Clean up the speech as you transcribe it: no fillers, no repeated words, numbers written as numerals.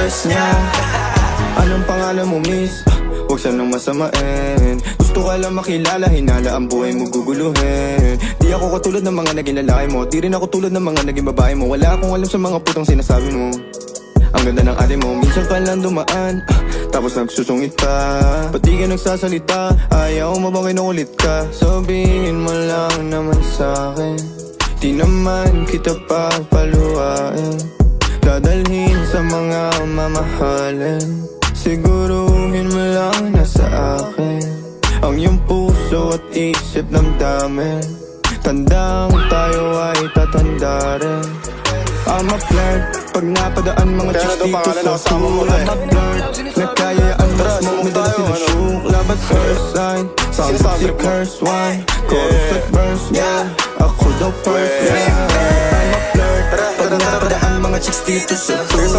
first niya. Anong pangalan mo, miss? Huwag sanang masamain. Gusto ka lang makilala, hinala ang buhay mo guguluhin. Di ako katulad ng mga naging lalaki mo, di rin ako tulad ng mga naging babae mo. Wala akong alam sa mga putang sinasabi mo. Ang ganda ng ate mo, minsan ka lang dumaan, tapos nagsusungit pa. Ba't di ka nagsasalita? Ayaw mo bang kinukulit ka? Sabihin mo lang naman sa'kin, di naman kita papaluhain. Dadalhin sa mga mamahalin. Siguruhin mo lang na sa akin ang iyong puso at isip damdamin. Tandang tayo ay tatanda rin. I'm a flirt, pag napadaan mga chicks dito sa school. I'm a flirt, nagkayaan mo smoke, may dala sila shook. Love at first sight, sounds like si curse one. Chorus at verse, yeah, ako daw first, yeah. I'm a flirt, pag napadaan mga chicks dito sa school.